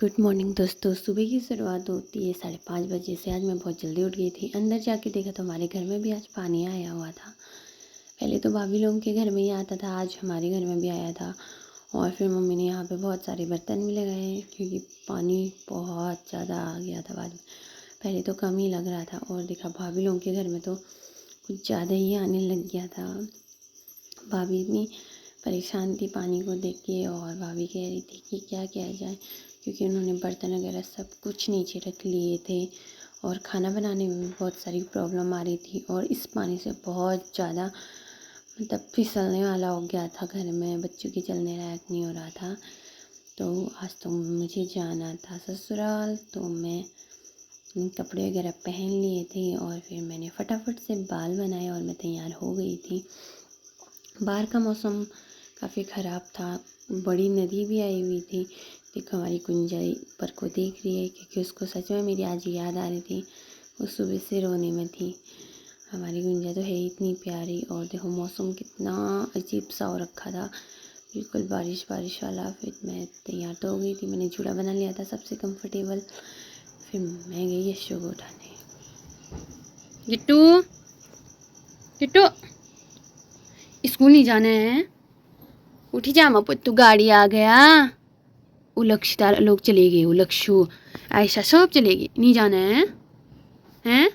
Good morning दोस्तों। सुबह की शुरुआत होती है 5:30 बजे से। आज मैं बहुत जल्दी उठ गई थी। अंदर जाके देखा तो हमारे घर में भी आज पानी आया हुआ था। पहले तो भाभी लोगों के घर में ही आता था, आज हमारे घर में भी आया था। और फिर मम्मी ने यहाँ पे बहुत सारे बर्तन भी लगाए क्योंकि पानी बहुत ज़्यादा आ गया था बाद में। पहले तो कम ही लग रहा था और देखा भाभी लोगों के घर में तो कुछ ज़्यादा ही आने लग गया था। भाभी भी परेशान थी पानी को देख के और भाभी कह रही थी कि क्या किया जाए, क्योंकि उन्होंने बर्तन वगैरह सब कुछ नीचे रख लिए थे और खाना बनाने में भी बहुत सारी प्रॉब्लम आ रही थी। और इस पानी से बहुत ज़्यादा मतलब फिसलने वाला हो गया था, घर में बच्चों के चलने लायक नहीं हो रहा था। तो आज तो मुझे जाना था ससुराल, तो मैं कपड़े वगैरह पहन लिए थे और फिर मैंने फटाफट से बाल बनाए और मैं तैयार हो गई थी। बाहर का मौसम काफ़ी ख़राब था, बड़ी नदी भी आई हुई थी। देखो हमारी गुंजाई पर को देख रही है क्योंकि उसको सच में मेरी आज याद आ रही थी। वो सुबह से रोने में थी। हमारी गुंजा तो है इतनी प्यारी। और देखो मौसम कितना अजीब सा हो रखा था, बिल्कुल बारिश बारिश वाला। फिर मैं तैयार तो हो गई थी, मैंने जूड़ा बना लिया था सबसे कंफर्टेबल। फिर मैं गई यशु को उठाने। गिट्टू गिट्टू स्कूल नहीं जाना है, उठी जा माँ पुत्तू, गाड़ी आ गया। उलक्षिता लोग चले गए, उलक्षु आयशा सब चले गए, नहीं जाना है हैं।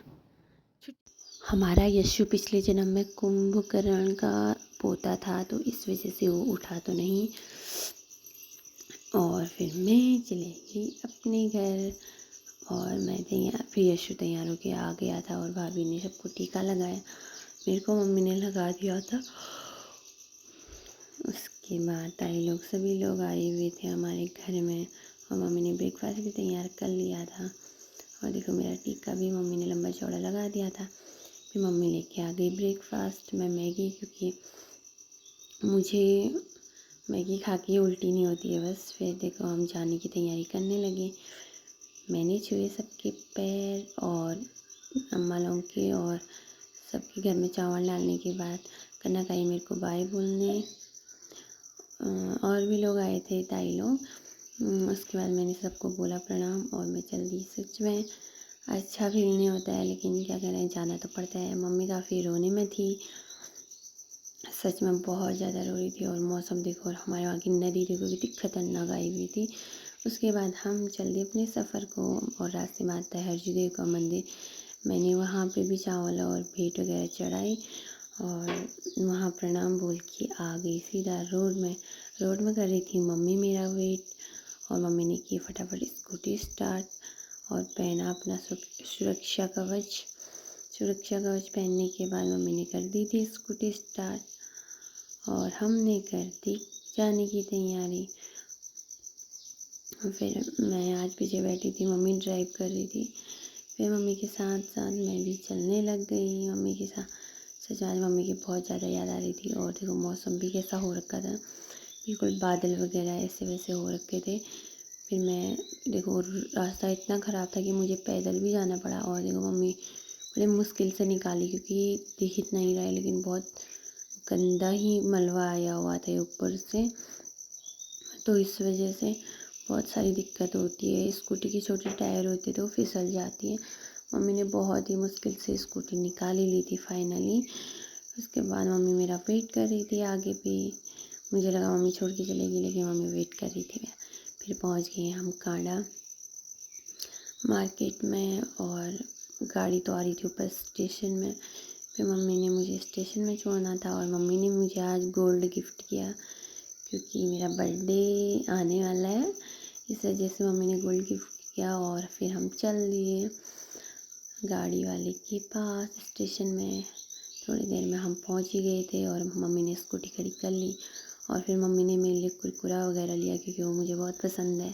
हमारा यशु पिछले जन्म में कुंभकर्ण का पोता था, तो इस वजह से वो उठा तो नहीं। और फिर मैं चली गई अपने घर और मैं तैयार, फिर यशु तैयार होके आ गया था और भाभी ने सबको टीका लगाया। मेरे को मम्मी ने लगा दिया था। उसके बाद ताई लोग सभी लोग आए हुए थे हमारे घर में और मम्मी ने ब्रेकफास्ट भी तैयार कर लिया था। और देखो मेरा टीका भी मम्मी ने लंबा चौड़ा लगा दिया था। फिर मम्मी लेके आ गई ब्रेकफास्ट में मैगी, क्योंकि मुझे मैगी खा के उल्टी नहीं होती है बस। फिर देखो हम जाने की तैयारी करने लगे। मैंने छुए सबके पैर और अम्मा लोगों के, और सबके घर में चावल डालने के बाद कनक आई मेरे को बाय बोलने। और भी लोग आए थे, ताई लोग। उसके बाद मैंने सबको बोला प्रणाम और मैं चल दी। सच में अच्छा फील नहीं होता है, लेकिन क्या करें, जाना तो पड़ता है। मम्मी काफ़ी रोने में थी, सच में बहुत ज़्यादा रो रही थी। और मौसम देखो और हमारे वहाँ की नदी देखो कितनी खतरनाक आई हुई थी। उसके बाद हम चल दिए अपने सफ़र को और रास्ते में आता है हरजू का मंदिर। मैंने वहाँ पे भी चावल और भेंट वगैरह चढ़ाई और वहाँ प्रणाम बोल के आ गई सीधा रोड में। रोड में कर रही थी मम्मी मेरा वेट और मम्मी ने की फटाफट स्कूटी स्टार्ट और पहना अपना सुरक्षा कवच। सुरक्षा कवच पहनने के बाद मम्मी ने कर दी थी स्कूटी स्टार्ट और हमने कर दी जाने की तैयारी। फिर मैं आज पीछे बैठी थी, मम्मी ड्राइव कर रही थी। फिर मम्मी के साथ साथ मैं भी चलने लग गई मम्मी के साथ। सच आज मम्मी की बहुत ज़्यादा याद आ रही थी। और देखो मौसम भी कैसा हो रखा था, बिल्कुल बादल वगैरह ऐसे वैसे हो रखे थे। फिर मैं देखो रास्ता इतना ख़राब था कि मुझे पैदल भी जाना पड़ा। और देखो मम्मी बड़े मुश्किल से निकाली, क्योंकि दिख इतना ही रहा है लेकिन बहुत गंदा ही मलबा आया हुआ था ऊपर से, तो इस वजह से बहुत सारी दिक्कत होती है। स्कूटी की छोटी टायर होती है तो वो फिसल जाती है। मम्मी ने बहुत ही मुश्किल से स्कूटी निकाल ही ली थी फाइनली। उसके बाद मम्मी मेरा वेट कर रही थी आगे भी। मुझे लगा मम्मी छोड़ के चलेगी, लेकिन मम्मी वेट कर रही थी। फिर पहुंच गए हम कांडा मार्केट में और गाड़ी तो आ रही थी ऊपर स्टेशन में। फिर मम्मी ने मुझे स्टेशन में छोड़ना था और मम्मी ने मुझे आज गोल्ड गिफ्ट किया, क्योंकि मेरा बर्थडे आने वाला है, इस वजह से मम्मी ने गोल्ड गिफ्ट किया। और फिर हम चल दिए गाड़ी वाले के पास स्टेशन में। थोड़ी देर में हम पहुंच ही गए थे और मम्मी ने स्कूटी खड़ी कर ली। और फिर मम्मी ने मेरे लिए कुरकुरा वगैरह लिया, क्योंकि वो मुझे बहुत पसंद है।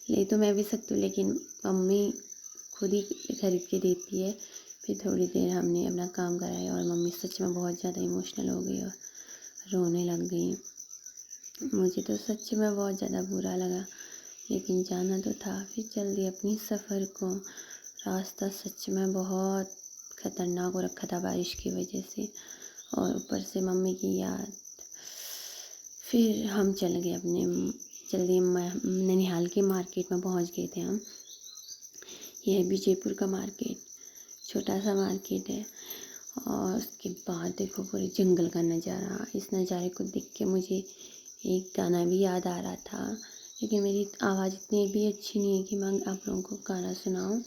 ले तो मैं भी सकती हूँ लेकिन मम्मी खुद ही खरीद के देती है। फिर थोड़ी देर हमने अपना काम कराया और मम्मी सच में बहुत ज़्यादा इमोशनल हो गई और रोने लग गई। मुझे तो सच में बहुत ज़्यादा बुरा लगा, लेकिन जाना तो था। फिर चल दी अपनी सफ़र को। रास्ता सच में बहुत ख़तरनाक हो रखा था बारिश की वजह से, और ऊपर से मम्मी की याद। फिर हम चल गए अपने जल्दी ननिहाल के मार्केट में पहुंच गए थे हम। यह है विजयपुर का मार्केट, छोटा सा मार्केट है। और उसके बाद देखो पूरे जंगल का नज़ारा। इस नज़ारे को देख के मुझे एक गाना भी याद आ रहा था, लेकिन मेरी आवाज़ इतनी भी अच्छी नहीं है कि मैं आप लोगों को गाना सुनाऊं,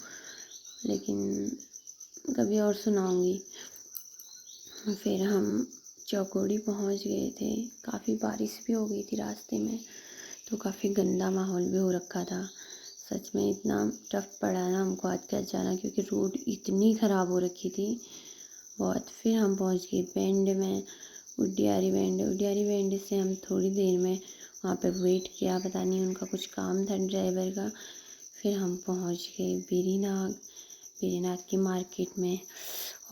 लेकिन कभी और सुनाऊंगी। फिर हम चौकोड़ी पहुंच गए थे। काफ़ी बारिश भी हो गई थी रास्ते में, तो काफ़ी गंदा माहौल भी हो रखा था। सच में इतना टफ पड़ा ना हमको आज का जाना, क्योंकि रोड इतनी ख़राब हो रखी थी बहुत। फिर हम पहुंच गए बैंड में, उडियारी बैंड। उडियारी बैंड से हम थोड़ी देर में वहाँ पे वेट किया, पता नहीं उनका कुछ काम था ड्राइवर का। फिर हम पहुंच गए बेरीनाग। बेरीनाग की मार्केट में,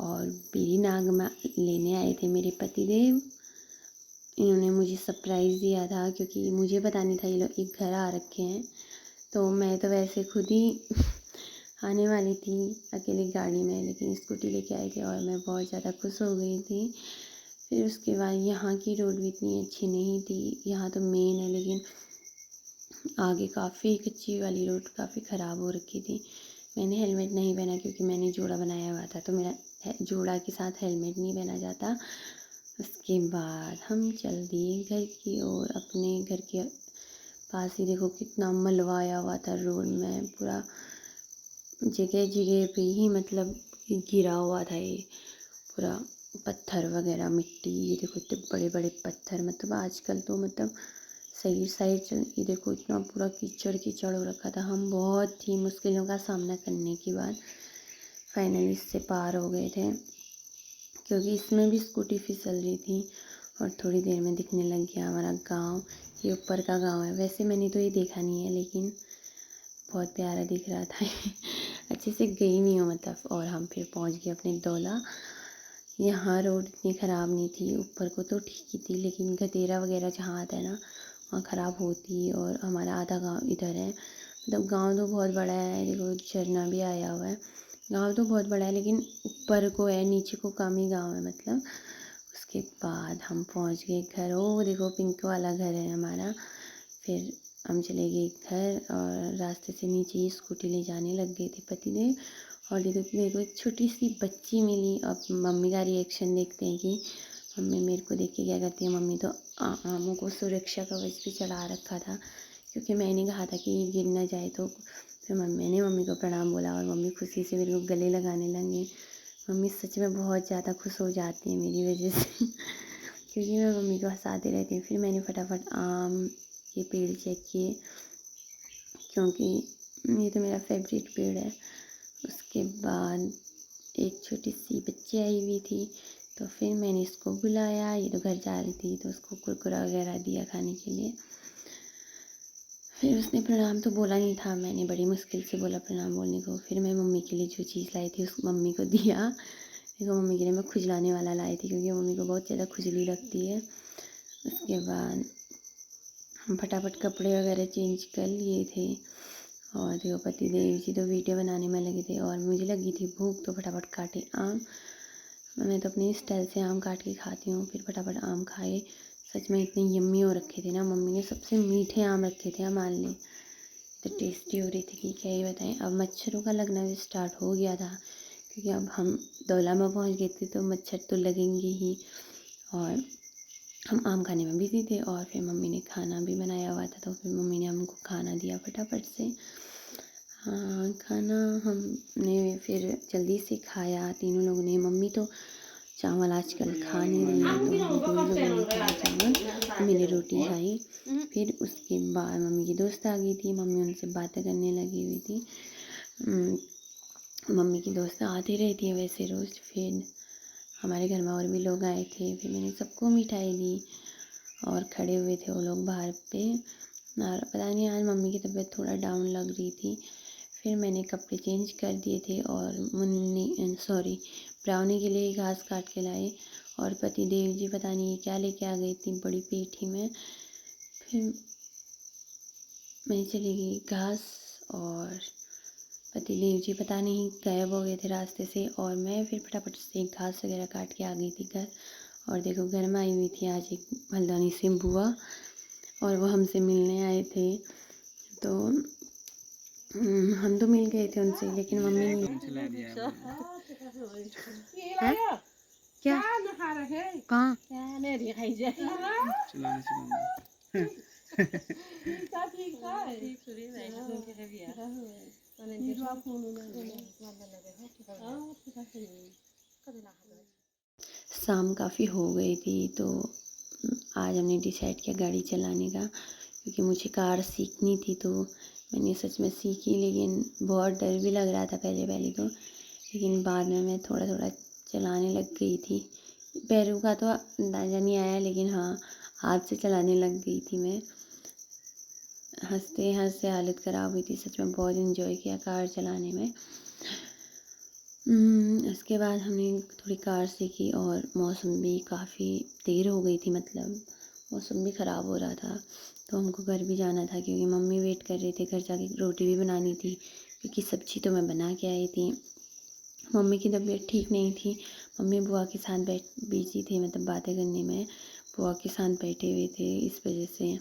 और बेरीनाग में लेने आए थे मेरे पतिदेव। इन्होंने मुझे सरप्राइज़ दिया था, क्योंकि मुझे पता नहीं था ये लोग एक घर आ रखे हैं। तो मैं तो वैसे खुद ही आने वाली थी अकेली गाड़ी में, लेकिन स्कूटी लेके आए थे और मैं बहुत ज़्यादा खुश हो गई थी। फिर उसके बाद यहाँ की रोड भी इतनी अच्छी नहीं थी, यहाँ तो मेन है, लेकिन आगे काफ़ी कच्ची वाली रोड काफ़ी ख़राब हो रखी थी। मैंने हेलमेट नहीं पहना क्योंकि मैंने जोड़ा बनाया हुआ था, तो मेरा जोड़ा के साथ हेलमेट नहीं पहना जाता। उसके बाद हम चल दिए घर की ओर। अपने घर के पास ही देखो कितना मलवाया हुआ था रोड में, पूरा जगह जगह पे ही मतलब गिरा हुआ था ये पूरा पत्थर वगैरह, मिट्टी। ये देखो इतने बड़े बड़े पत्थर, मतलब आजकल तो मतलब साइड साइड चल, ये देखो इतना पूरा कीचड़ कीचड़ हो रखा था। हम बहुत ही मुश्किलों का सामना करने के बाद फाइनली इससे पार हो गए थे, क्योंकि इसमें भी स्कूटी फिसल रही थी। और थोड़ी देर में दिखने लग गया हमारा गांव। ये ऊपर का गांव है, वैसे मैंने तो ये देखा नहीं है, लेकिन बहुत प्यारा दिख रहा था अच्छे से गई नहीं हूँ मतलब। और हम फिर पहुँच गए अपने दौला। यहाँ रोड इतनी ख़राब नहीं थी, ऊपर को तो ठीक ही थी, लेकिन गदेरा वगैरह जहाँ आता है ना वहाँ ख़राब होती। और हमारा आधा गांव इधर है, मतलब गांव तो बहुत बड़ा है। देखो झरना भी आया हुआ है। गांव तो बहुत बड़ा है, लेकिन ऊपर को है, नीचे को कम ही गांव है मतलब। उसके बाद हम पहुंच गए घर। ओ देखो पिंक वाला घर है हमारा। फिर हम चले गए घर, और रास्ते से नीचे ही स्कूटी ले जाने लग गए थे पतिदेव। और देखो मेरे को एक छोटी सी बच्ची मिली। अब मम्मी का रिएक्शन देखते हैं कि मम्मी मेरे को देख के क्या करती है। मम्मी तो आमों को सुरक्षा कवच भी चढ़ा रखा था, क्योंकि मैंने कहा था कि ये गिर ना जाए। तो फिर मैंने मम्मी को प्रणाम बोला, और मम्मी खुशी से मेरे को गले लगाने लगी। मम्मी सच में बहुत ज़्यादा खुश हो जाती है मेरी वजह से क्योंकि मैं मम्मी को हंसाती रहती हूँ। फिर मैंने फटाफट आम के पेड़ चेक किए, क्योंकि ये तो मेरा फेवरेट पेड़ है। उसके बाद एक छोटी सी बच्ची आई हुई थी, तो फिर मैंने इसको बुलाया। ये तो घर जा रही थी, तो उसको कुरकुरा वगैरह दिया खाने के लिए। फिर उसने प्रणाम तो बोला नहीं था, मैंने बड़ी मुश्किल से बोला प्रणाम बोलने को। फिर मैं मम्मी के लिए जो चीज़ लाई थी उस मम्मी को दिया। देखो मम्मी के लिए मैं खुजलाने वाला लाई थी, क्योंकि मम्मी को बहुत ज़्यादा खुजली लगती है। उसके बाद हम फटाफट कपड़े वगैरह चेंज कर लिए थे, और देखो पतिदेव जी तो वीडियो बनाने में लगे थे, और मुझे लगी थी भूख, तो फटाफट काटे आम। मैं तो अपनी स्टाइल से आम काट के खाती हूँ। फिर फटाफट आम खाए। सच में इतने यम्मी हो रखे थे ना, मम्मी ने सबसे मीठे आम रखे थे हमारे लिए, तो टेस्टी हो रही थी कि क्या ही बताएं। अब मच्छरों का लगना भी स्टार्ट हो गया था, क्योंकि अब हम दौला में पहुँच गए थे, तो मच्छर तो लगेंगे ही। और हम आम खाने में बिजी थे, और फिर मम्मी ने खाना भी बनाया हुआ था, तो फिर मम्मी ने हमको खाना दिया फटाफट से। हाँ खाना हमने फिर जल्दी से खाया तीनों लोगों ने। मम्मी तो चावल आजकल खा नहीं रही है, तो हम दो ही लोगों ने खाया चावल, मैंने रोटी खाई। फिर उसके बाद मम्मी की दोस्त आ गई थी, मम्मी उनसे बातें करने लगी हुई थी। मम्मी की दोस्त आती रहती है वैसे रोज़। फिर हमारे घर में और भी लोग आए थे, फिर मैंने सबको मिठाई दी, और खड़े हुए थे वो लोग बाहर पे। और पता नहीं आज मम्मी की तबीयत थोड़ा डाउन लग रही थी। फिर मैंने कपड़े चेंज कर दिए थे, और ब्राउनी के लिए घास काट के लाए। और पतिदेव जी पता नहीं क्या लेके आ गई इतनी बड़ी पेठी में। फिर मैं चली गई घास, और पतिदेव जी पता नहीं गायब हो गए थे रास्ते से। और मैं फिर फटाफट से घास वगैरह काट के आ गई थी घर। और देखो घर में आई हुई थी आज एक हल्द्वानी से बुआ, और वो हमसे मिलने आए थे। तो हम तो मिल गए थे उनसे, लेकिन मम्मी नहीं। हैं? क्या कहाँ? शाम काफ़ी हो गई थी, तो आज हमने डिसाइड किया गाड़ी चलाने का, क्योंकि मुझे कार सीखनी थी। तो मैंने सच में सीखी, लेकिन बहुत डर भी लग रहा था पहले पहले तो, लेकिन बाद में मैं थोड़ा थोड़ा चलाने लग गई थी। पैरों का तो अंदाज़ा नहीं आया, लेकिन हाँ, हाथ से चलाने लग गई थी मैं। हंसते हंसते हालत ख़राब हुई थी, सच में बहुत इन्जॉय किया कार चलाने में। उसके बाद हमने थोड़ी कार सीखी, और मौसम भी काफ़ी देर हो गई थी, मतलब मौसम भी ख़राब हो रहा था। तो हमको घर भी जाना था, क्योंकि मम्मी वेट कर रहे थे, घर जाके रोटी भी बनानी थी, क्योंकि सब्ज़ी तो मैं बना के आई थी। मम्मी की तबीयत ठीक नहीं थी, मम्मी बुआ के साथ बिजी थे, मतलब बातें करने में बुआ के साथ बैठे हुए थे, इस वजह से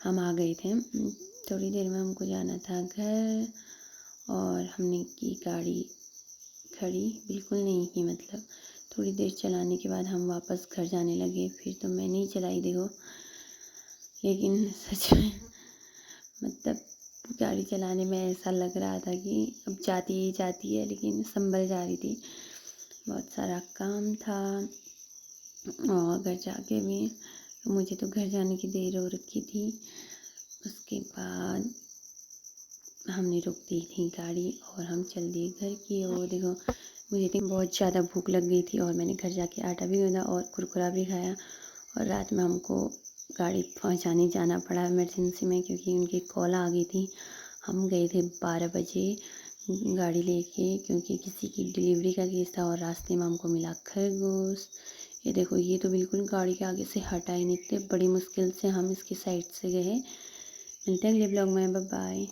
हम आ गए थे। थोड़ी देर में हमको जाना था घर, और हमने की गाड़ी खड़ी, बिल्कुल नहीं की, मतलब थोड़ी देर चलाने के बाद हम वापस घर जाने लगे। फिर तो मैं नहीं चलाई देखो, लेकिन सच में मतलब गाड़ी चलाने में ऐसा लग रहा था कि अब जाती है, लेकिन संभल जा रही थी। बहुत सारा काम था, और घर जाके भी मुझे तो घर जाने की देर हो रखी थी। उसके बाद हमने रोक दी थी गाड़ी, और हम चल दिए घर की ओर। देखो, मुझे तो बहुत ज़्यादा भूख लग गई थी, और मैंने घर जाके आटा भी गूँधा और कुरकुरा भी खाया। और रात में हमको गाड़ी पहुंचाने जाना पड़ा इमरजेंसी में, क्योंकि उनकी कॉल आ गई थी। हम गए थे 12 बजे गाड़ी लेके, क्योंकि किसी की डिलीवरी का केस था, और रास्ते में हमको मिला खरगोश। ये देखो, ये तो बिल्कुल गाड़ी के आगे से हटा ही नहीं थे, बड़ी मुश्किल से हम इसकी साइड से गए। मिलते हैं अगले ब्लॉग में, बाय बाय।